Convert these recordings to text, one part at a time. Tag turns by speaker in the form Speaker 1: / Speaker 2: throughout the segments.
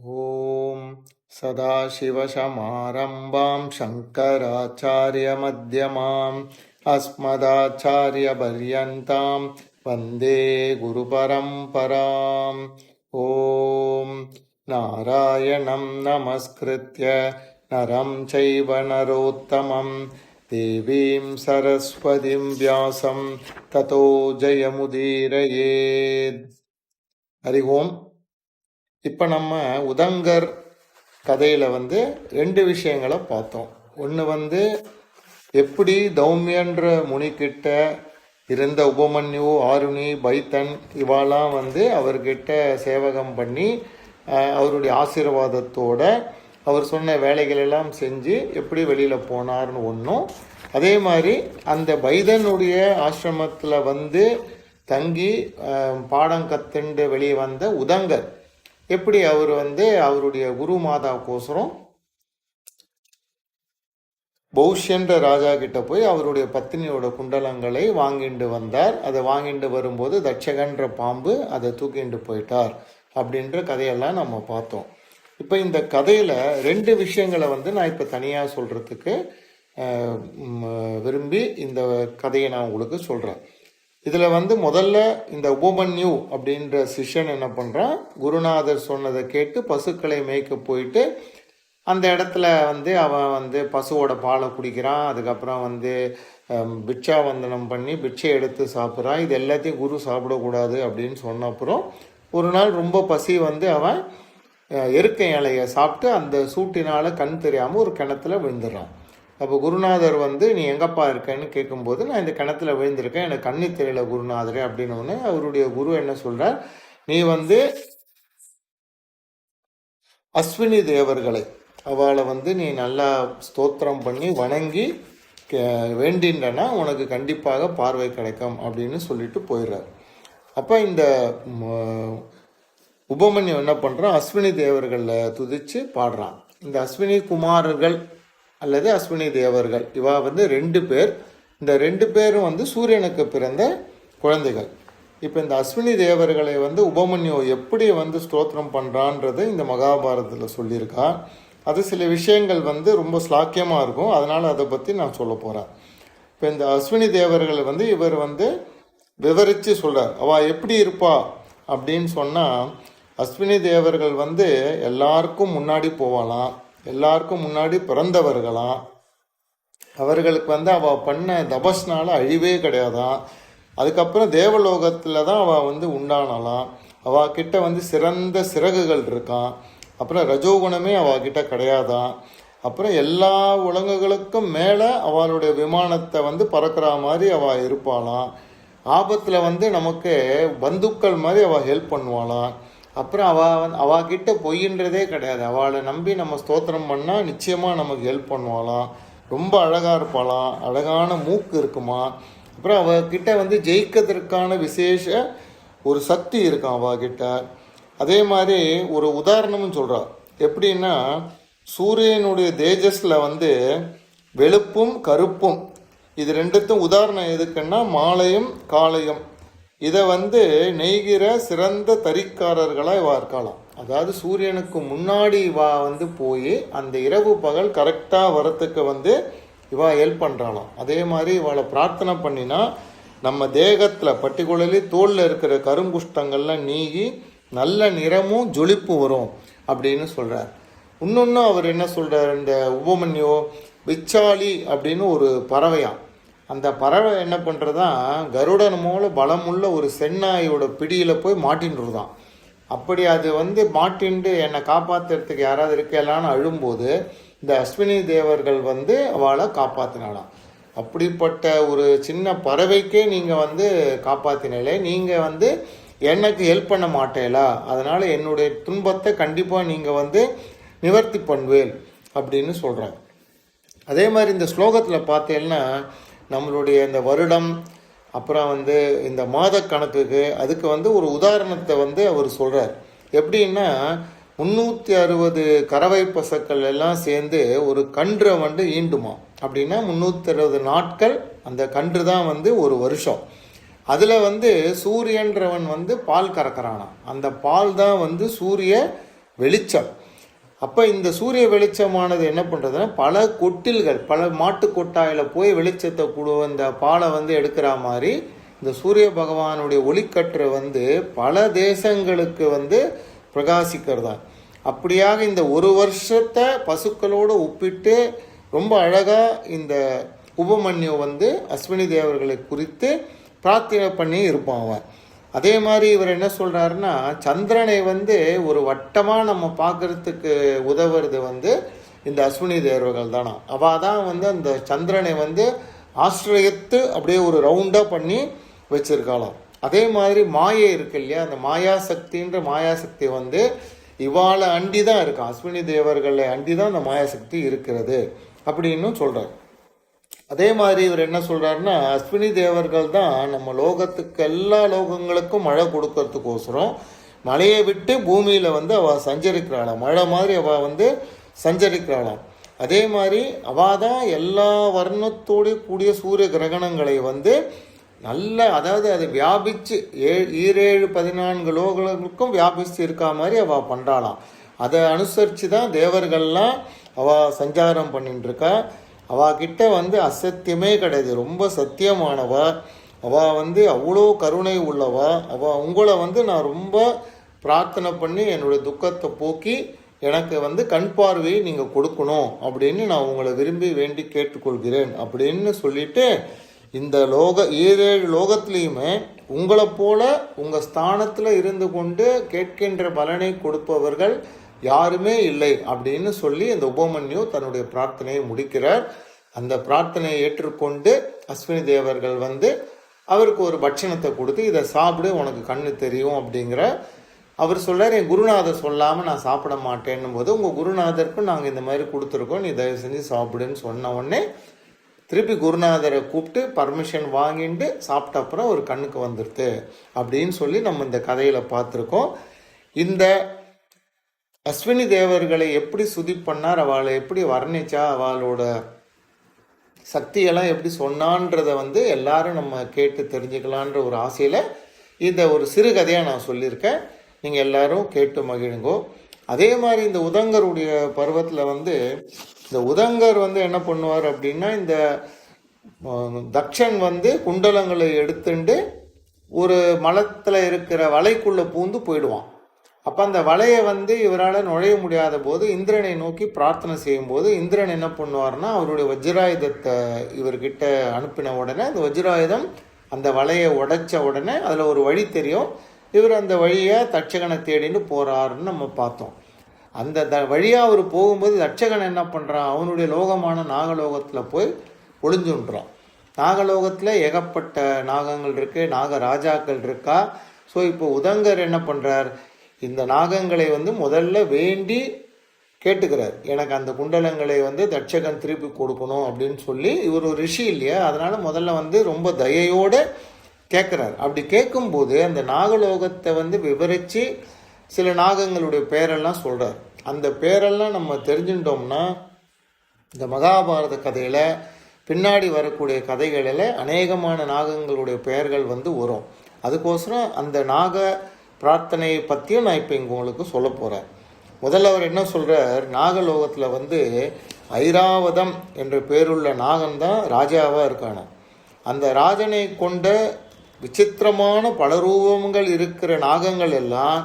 Speaker 1: ஓம் சதாசிவசமாரம்பாம் சங்கராச்சாரியமத்யமாம் அஸ்மதாச்சாரியபர்யந்தாம் வந்தே குருபரம்பராம். ஓம் நாராயணம் நமஸ்கிருத்ய நரம் சைவ நரோத்தமம் தேவீம் சரஸ்வதிம் வியாசம் ததோ ஜெயமுதீரயேத். ஹரி ஓம். இப்போ நம்ம உதங்கர் கதையில் ரெண்டு விஷயங்களை பார்த்தோம். ஒன்று எப்படி தௌமியன்ற முனிக்கிட்ட இருந்த உபமன்யு, ஆருணி, பைத்தன் இவாலாம் அவர்கிட்ட சேவகம் பண்ணி அவருடைய ஆசீர்வாதத்தோட அவர் சொன்ன வேலைகளெல்லாம் செஞ்சு எப்படி வெளியில் போனார்னு ஒன்றும், அதே மாதிரி அந்த பைதனுடைய ஆசிரமத்தில் தங்கி பாடம் கத்துண்டு வெளியே வந்த உதங்கர் எப்படி அவர் அவருடைய குரு மாதாவுக்கோசரம் பௌஷ்யன்ற ராஜா கிட்ட போய் அவருடைய பத்தினியோட குண்டலங்களை வாங்கிட்டு வந்தார். அதை வாங்கிட்டு வரும்போது தட்சகன்ற பாம்பு அதை தூக்கிட்டு போயிட்டார் அப்படின்ற கதையெல்லாம் நம்ம பார்த்தோம். இப்போ இந்த கதையில் ரெண்டு விஷயங்களை நான் இப்போ தனியாக சொல்கிறதுக்கு விரும்பி இந்த கதையை நான் உங்களுக்கு சொல்கிறேன். இதில் முதல்ல இந்த உபமன்யு அப்படின்ற சிஷ்யன் என்ன பண்ணுறான், குருநாதர் சொன்னதை கேட்டு பசுக்களை மேய்க்க போயிட்டு அந்த இடத்துல அவன் பசுவோட பாலை குடிக்கிறான். அதுக்கப்புறம் பிட்சாவந்தனம் பண்ணி பிட்சை எடுத்து சாப்பிட்றான். இது எல்லாத்தையும் குரு சாப்பிடக்கூடாது அப்படின்னு சொன்ன அப்புறம் ஒரு நாள் ரொம்ப பசி அவன் எருக்க இலையை சாப்பிட்டு அந்த சூட்டினால் கண் தெரியாமல் ஒரு கிணத்துல விழுந்துடுறான். அப்போ குருநாதர் நீ எங்கப்பா இருக்கேன்னு கேட்கும்போது, நான் இந்த கிணத்துல விழுந்திருக்கேன், எனக்கு கண்ணி தெரியல குருநாதரே அப்படின்னு ஒன்று. அவருடைய குரு என்ன சொல்றார், நீ அஸ்வினி தேவர்களை அவளை நீ நல்லா ஸ்தோத்திரம் பண்ணி வணங்கி வேண்டின்றனா உனக்கு கண்டிப்பாக பார்வை கிடைக்கும் அப்படின்னு சொல்லிட்டு போயிடுறார். அப்போ இந்த உபமன்யு என்ன பண்ணுறான், அஸ்வினி தேவர்களில் துதிச்சு பாடுறான். இந்த அஸ்வினி குமாரர்கள் அல்லது அஸ்வினி தேவர்கள் இவா ரெண்டு பேர். இந்த ரெண்டு பேரும் சூரியனுக்கு பிறந்த குழந்தைகள். இப்போ இந்த அஸ்வினி தேவர்களை உபமன்யு எப்படி ஸ்தோத்திரம் பண்ணுறான்றது இந்த மகாபாரதத்தில் சொல்லியிருக்கா. அது சில விஷயங்கள் ரொம்ப ஸ்லாக்கியமாக இருக்கும், அதனால் அதை பற்றி நான் சொல்ல போகிறேன். இப்போ இந்த அஸ்வினி தேவர்களை இவர் விவரித்து சொல்கிறார். அவள் எப்படி இருப்பா அப்படின்னு சொன்னால், அஸ்வினி தேவர்கள் எல்லாருக்கும் முன்னாடி போவாளாம், எல்லாருக்கும் முன்னாடி பிறந்தவர்களாம். அவர்களுக்கு அவள் பண்ண தபஸ்னால அழிவே கிடையாதான். அதுக்கப்புறம் தேவலோகத்தில் தான் அவள் உண்டானாலாம். அவகிட்ட சிறந்த சிறகுகள் இருக்கான். அப்புறம் ரஜோகுணமே அவகிட்ட கிடையாதான். அப்புறம் எல்லா உலகங்களுக்கும் மேலே அவளுடைய விமானத்தை பறக்கிற மாதிரி அவள் இருப்பாளாம். ஆபத்தில் நமக்கு பந்துக்கள் மாதிரி அவள் ஹெல்ப் பண்ணுவாளாம். அப்புறம் அவகிட்ட பொய்ன்றதே கிடையாது. அவளை நம்பி நம்ம ஸ்தோத்திரம் பண்ணால் நிச்சயமாக நமக்கு ஹெல்ப் பண்ணுவாளாம். ரொம்ப அழகாக இருப்பாளாம், அழகான மூக்கு இருக்குமா. அப்புறம் அவகிட்ட ஜெயிக்கிறதுக்கான விசேஷ ஒரு சக்தி இருக்கும் அவகிட்ட. அதே மாதிரி ஒரு உதாரணமும் சொல்கிறார். எப்படின்னா, சூரியனுடைய தேஜஸில் வெளுப்பும் கருப்பும் இது ரெண்டுத்தும் உதாரணம் எதுக்குன்னா மாலையும் காலையும். இதை நெய்கிற சிறந்த தறிக்காரர்களாக இவா இருக்கலாம். அதாவது சூரியனுக்கு முன்னாடி இவா போய் அந்த இரவு பகல் கரெக்டாக வரத்துக்கு இவா ஹெல்ப் பண்ணுறாளாம். அதே மாதிரி இவளை பிரார்த்தனை பண்ணினா நம்ம தேகத்தில் பர்டிகுலர்லி தோலில் இருக்கிற கருங்குஷ்டங்கள்லாம் நீங்கி நல்ல நிறமும் ஜொலிப்பு வரும் அப்படின்னு சொல்கிறார். இன்னொன்று அவர் என்ன சொல்கிறார், இந்த உபமன்யு விச்சாலி அப்படின்னு ஒரு பறவையாம். அந்த பறவை என்ன பண்ணுறதா, கருடன் மூல பலமுள்ள ஒரு சென்னாயோட பிடியில் போய் மாட்டின்றுதான். அப்படி அது மாட்டின்ட்டு என்னை காப்பாற்றுறதுக்கு யாராவது இருக்கலான்னு அழும்போது இந்த அஸ்வினி தேவர்கள் அவளை காப்பாற்றினாலாம். அப்படிப்பட்ட ஒரு சின்ன பறவைக்கே நீங்கள் காப்பாற்றினாலே, நீங்கள் எனக்கு ஹெல்ப் பண்ண மாட்டேலா, அதனால் என்னுடைய துன்பத்தை கண்டிப்பாக நீங்கள் நிவர்த்தி பண்ணுவேல் அப்படின்னு சொல்கிறாங்க. அதே மாதிரி இந்த ஸ்லோகத்தில் பார்த்தேன்னா நம்மளுடைய இந்த வருடம், அப்புறம் இந்த மாத கணக்குக்கு அதுக்கு ஒரு உதாரணத்தை அவர் சொல்கிறார். எப்படின்னா, 360 கறவை பசுக்கள் எல்லாம் சேர்ந்து ஒரு கன்றை ஈண்டுமா. அப்படின்னா 360 நாட்கள் அந்த கன்று தான் ஒரு வருஷம். அதில் சூரியன்றவன் பால் கறக்கிறானா. அந்த பால் தான் சூரிய வெளிச்சம். அப்போ இந்த சூரிய வெளிச்சமானது என்ன பண்ணுறதுன்னா பல கொட்டில்கள், பல மாட்டு கொட்டாயில் போய் வெளிச்சத்தை இந்த பாலை வந்து எடுக்கிற மாதிரி இந்த சூரிய பகவானுடைய ஒளிக்கற்றை வந்து பல தேசங்களுக்கு வந்து பிரகாசிக்கிறதா. அப்படியாக இந்த ஒரு வருஷத்தை பசுக்களோடு ஒப்பிட்டு ரொம்ப அழகாக இந்த உபமன்யு வந்து அஸ்வினி தேவர்களை குறித்து பிரார்த்தனை பண்ணி இருப்பான் அவன். அதே மாதிரி இவர் என்ன சொல்கிறாருன்னா, சந்திரனை வந்து ஒரு வட்டமாக நம்ம பார்க்குறதுக்கு உதவுறது வந்து இந்த அஸ்வினி தேவர்கள் தானா. அவள் தான் வந்து அந்த சந்திரனை வந்து ஆசிரியத்து அப்படியே ஒரு ரவுண்டாக பண்ணி வச்சிருக்காளாம். அதே மாதிரி மாயை இருக்கு இல்லையா, அந்த மாயாசக்தின்ற மாயாசக்தி வந்து இவாளை அண்டி தான் இருக்கும், அஸ்வினி தேவர்களை அண்டி தான் அந்த மாயாசக்தி இருக்கிறது அப்படின்னு சொல்கிறார். அதே மாதிரி இவர் என்ன சொல்கிறாருன்னா, அஸ்வினி தேவர்கள் தான் நம்ம லோகத்துக்கு எல்லா லோகங்களுக்கும் மழை கொடுக்கறதுக்கோசரம் மழையை விட்டு பூமியில் வந்து அவள் சஞ்சரிக்கிறாளாம், மழை மாதிரி அவள் வந்து சஞ்சரிக்கிறாளாம். அதே மாதிரி அவள் தான் எல்லா வர்ணத்தோடு கூடிய சூரிய கிரகணங்களை வந்து நல்ல, அதாவது அது வியாபிச்சு 14 லோகங்களுக்கும் வியாபிச்சு இருக்கா மாதிரி அவள் பண்ணுறாளாம். அதை அனுசரித்து தான் தேவர்கள்லாம் அவள் சஞ்சாரம் பண்ணிட்டுருக்கா. அவகிட்ட வந்து அசத்தியமே கிடையாது, ரொம்ப சத்தியமானவா. அவள் வந்து அவ்வளோ கருணை உள்ளவா. அவள் உங்களை வந்து நான் ரொம்ப பிரார்த்தனை பண்ணி என்னுடைய துக்கத்தை போக்கி எனக்கு வந்து கண் பார்வையை நீங்கள் கொடுக்கணும் அப்படின்னு நான் உங்களை விரும்பி வேண்டி கேட்டுக்கொள்கிறேன் அப்படின்னு சொல்லிட்டு, இந்த 7 லோகத்துலேயுமே உங்களை போல உங்கள் ஸ்தானத்தில் இருந்து கொண்டு கேட்கின்ற பலனை கொடுப்பவர்கள் யாருமே இல்லை அப்படின்னு சொல்லி அந்த உபமன்யு தன்னுடைய பிரார்த்தனையை முடிக்கிறார். அந்த பிரார்த்தனையை ஏற்றுக்கொண்டு அஸ்வினி தேவர்கள் வந்து அவருக்கு ஒரு பட்சணத்தை கொடுத்து, இதை சாப்பிடு உனக்கு கண்ணு தெரியும் அப்படிங்கிற அவர் சொல்கிறார். என் குருநாதர் சொல்லாமல் நான் சாப்பிட மாட்டேன்னும் போது, உங்கள் குருநாதருக்கும் நாங்கள் இந்த மாதிரி கொடுத்துருக்கோம், நீ தயவு செஞ்சு சாப்பிடுன்னு சொன்ன உடனே திருப்பி குருநாதரை கூப்பிட்டு பர்மிஷன் வாங்கிட்டு சாப்பிட்ட அப்புறம் ஒரு கண்ணுக்கு வந்துடுது அப்படின்னு சொல்லி நம்ம இந்த கதையில் பார்த்துருக்கோம். இந்த அஸ்வினி தேவர்களை எப்படி சுதி பண்ணார், அவளை எப்படி வர்ணிச்சா, அவளோட சக்தியெல்லாம் எப்படி சொன்னான்றதை வந்து எல்லாரும் நம்ம கேட்டு தெரிஞ்சுக்கலான்ற ஒரு ஆசையில் இந்த ஒரு சிறுகதையாக நான் சொல்லியிருக்கேன். நீங்கள் எல்லாரும் கேட்டு மகிழுங்கோ. அதே மாதிரி இந்த உதங்கருடைய பருவத்தில் வந்து இந்த உதங்கர் வந்து என்ன பண்ணுவார் அப்படின்னா, இந்த தக்ஷன் வந்து குண்டலங்களை எடுத்துட்டு ஒரு மலத்தில் இருக்கிற வலைக்குள்ளே பூந்து போயிடுவான். அப்போ அந்த வலையை வந்து இவரால் நுழைய முடியாத போது இந்திரனை நோக்கி பிரார்த்தனை செய்யும்போது இந்திரன் என்ன பண்ணுவார்னா, அவருடைய வஜ்ராயுதத்தை இவர்கிட்ட அனுப்பின உடனே அந்த வஜ்ராயுதம் அந்த வலையை உடைச்ச உடனே அதில் ஒரு வழி தெரியும். இவர் அந்த வழியை தட்சகனை தேடின்னு போகிறாருன்னு நம்ம பார்த்தோம். அந்த வழியாக அவர் போகும்போது தட்சகன் என்ன பண்ணுறான், அவனுடைய லோகமான நாகலோகத்தில் போய் ஒளிஞ்சுன்றான். நாகலோகத்தில் ஏகப்பட்ட நாகங்கள் இருக்குது, நாகராஜாக்கள் இருக்கா. ஸோ இப்போ உதங்கர் என்ன பண்ணுறார், இந்த நாகங்களை வந்து முதல்ல வேண்டி கேட்டுக்கிறார், எனக்கு அந்த குண்டலங்களை வந்து தட்சகன் திருப்பி கொடுக்கணும் அப்படின்னு சொல்லி. இவர் ஒரு ரிஷி இல்லையா, அதனால் முதல்ல வந்து ரொம்ப தயையோடு கேட்குறார். அப்படி கேட்கும்போது அந்த நாகலோகத்தை வந்து விவரித்து சில நாகங்களுடைய பேரெல்லாம் சொல்கிறார். அந்த பேரெல்லாம் நம்ம தெரிஞ்சுட்டோம்னா இந்த மகாபாரத கதையில் பின்னாடி வரக்கூடிய கதைகளில் அநேகமான நாகங்களுடைய பெயர்கள் வந்து வரும். அதுக்கோசரம் அந்த நாக பிரார்த்தனையை பற்றியும் நான் இப்போ இங்கே உங்களுக்கு சொல்ல போகிறேன். முதல்ல அவர் என்ன சொல்கிறார், நாகலோகத்தில் வந்து ஐராவதம் என்ற பேருள்ள நாகன்தான் ராஜாவாக இருக்கான. அந்த ராஜனை கொண்ட விசித்திரமான பல ரூபங்கள் இருக்கிற நாகங்கள் எல்லாம்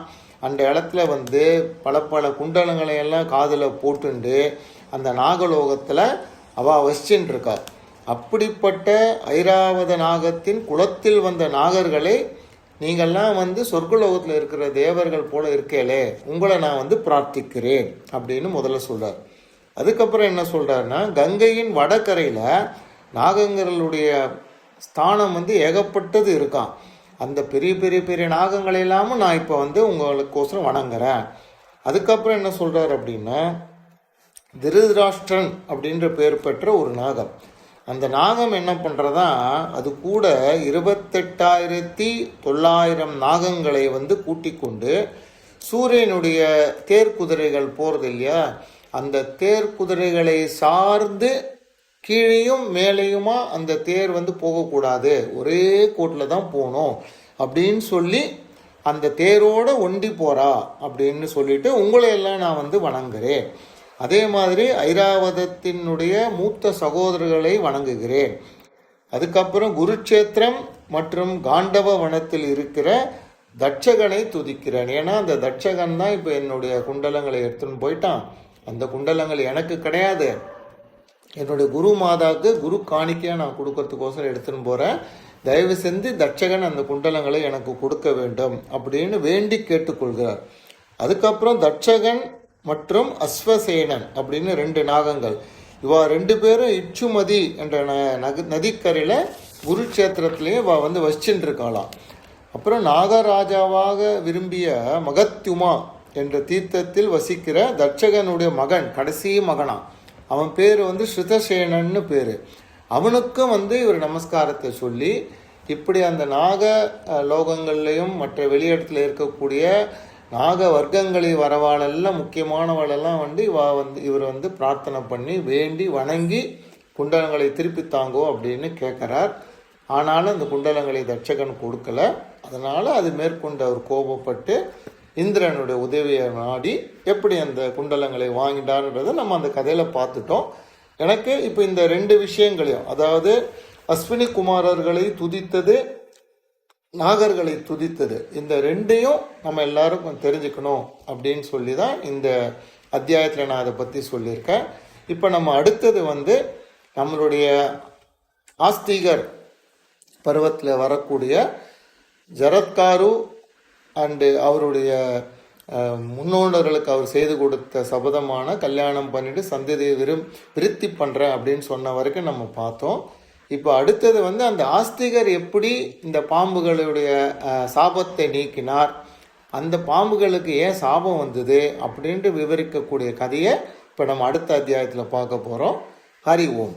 Speaker 1: அந்த இடத்துல வந்து பல பல குண்டலங்களை எல்லாம் காதில் போட்டுண்டு அந்த நாகலோகத்தில் அவள் வசிச்சுட்டு இருக்கா. அப்படிப்பட்ட ஐராவத நாகத்தின் குலத்தில் வந்த நாகர்களை நீங்கள்லாம் வந்து சொர்க்கலோகத்தில் இருக்கிற தேவர்கள் போல இருக்கேலே, உங்களை நான் வந்து பிரார்த்திக்கிறேன் அப்படின்னு முதல்ல சொல்கிறார். அதுக்கப்புறம் என்ன சொல்கிறாருன்னா, கங்கையின் வடகரையில் நாகங்களுடைய ஸ்தானம் வந்து ஏகப்பட்டது இருக்கான். அந்த பெரிய பெரிய பெரிய நாகங்களை இல்லாமல் நான் இப்போ வந்து உங்களுக்கோசரம் வணங்குறேன். அதுக்கப்புறம் என்ன சொல்கிறார் அப்படின்னா, திருதராஷ்டிரன் அப்படின்ற பேர் பெற்ற ஒரு நாகம். அந்த நாகம் என்ன பண்ணுறதா, அது கூட 28,900 நாகங்களை வந்து கூட்டிக் கொண்டு சூரியனுடைய தேர்குதிரைகள் போகிறது இல்லையா, அந்த தேர்குதிரைகளை சார்ந்து கீழேயும் மேலேயுமா அந்த தேர் வந்து போகக்கூடாது, ஒரே கோட்டில் தான் போகணும் அப்படின்னு சொல்லி அந்த தேரோட ஒண்டி போறா அப்படின்னு சொல்லிட்டு உங்களை எல்லாம் நான் வந்து வணங்குகிறேன். அதே மாதிரி ஐராவதத்தினுடைய மூத்த சகோதரர்களை வணங்குகிறேன். அதுக்கப்புறம் குருட்சேத்திரம் மற்றும் காண்டவ வனத்தில் இருக்கிற தட்சகனை துதிக்கிறேன். ஏன்னா அந்த தட்சகன் தான் இப்போ என்னுடைய குண்டலங்களை எடுத்துன்னு போயிட்டான். அந்த குண்டலங்கள் எனக்கு கிடையாது, என்னுடைய குரு மாதாவுக்கு குரு காணிக்கையாக நான் கொடுக்கறதுக்கோசரம் எடுத்துன்னு போகிறேன். தயவு செஞ்சு தட்சகன் அந்த குண்டலங்களை எனக்கு கொடுக்க வேண்டும் அப்படின்னு வேண்டி கேட்டுக்கொள்கிறார். அதுக்கப்புறம் தட்சகன் மற்றும் அஸ்வசேனன் அப்படின்னு 2 நாகங்கள், இவா 2 பேரும் இச்சுமதி என்ற நதிக்கரையில் குருட்சேத்திரத்திலேயே இவா வந்து வசிச்சுட்டு இருக்காளாம். அப்புறம் நாகராஜாவாக விரும்பிய மகத்யுமா என்ற தீர்த்தத்தில் வசிக்கிற தட்சகனுடைய மகன், கடைசி மகனா, அவன் பேர் வந்து ஸ்ருதசேனன்னு பேர். அவனுக்கும் வந்து இவர் நமஸ்காரத்தை சொல்லி இப்படி அந்த நாக லோகங்கள்லையும் மற்ற வெளியிடத்தில் இருக்கக்கூடிய நாக வர்க்கங்களில் வரவாளெல்லாம் முக்கியமானவாளெல்லாம் வந்து இவர் வந்து பிரார்த்தனை பண்ணி வேண்டி வணங்கி குண்டலங்களை திருப்பி தாங்கோ அப்படின்னு கேட்குறார். ஆனாலும் அந்த குண்டலங்களை தட்சகன் கொடுக்கல. அதனால் அது மேற்கொண்டு அவர் கோபப்பட்டு இந்திரனுடைய உதவியை நாடி எப்படி அந்த குண்டலங்களை வாங்கிட்டார்ன்றதை நம்ம அந்த கதையில் பார்த்துட்டோம். எனக்கு இப்போ இந்த 2 விஷயங்களையும், அதாவது அஸ்வினி குமாரர்களை துதித்தது, நாகர்களை துதித்தது, இந்த 2ஐயும் நம்ம எல்லாரும் தெரிஞ்சுக்கணும் அப்படின்னு சொல்லி தான் இந்த அத்தியாயத்தில் நான் அதை பற்றி சொல்லியிருக்கேன். இப்போ நம்ம அடுத்தது வந்து நம்மளுடைய ஆஸ்திகர் பருவத்தில் வரக்கூடிய ஜரத்காரு அண்டு அவருடைய முன்னோர்களுக்கு அவர் செய்து கொடுத்த சபதமான கல்யாணம் பண்ணிட்டு சந்ததியை விருத்தி பண்ணுறேன் அப்படின்னு சொன்ன வரைக்கும் நம்ம பார்த்தோம். இப்போ அடுத்தது வந்து அந்த ஆஸ்திகர் எப்படி இந்த பாம்புகளுடைய சாபத்தை நீக்கினார், அந்த பாம்புகளுக்கு ஏன் சாபம் வந்தது அப்படின்ட்டு விவரிக்கக்கூடிய கதையை இப்போ நம்ம அடுத்த அத்தியாயத்தில் பார்க்க போகிறோம். ஹரி ஓம்.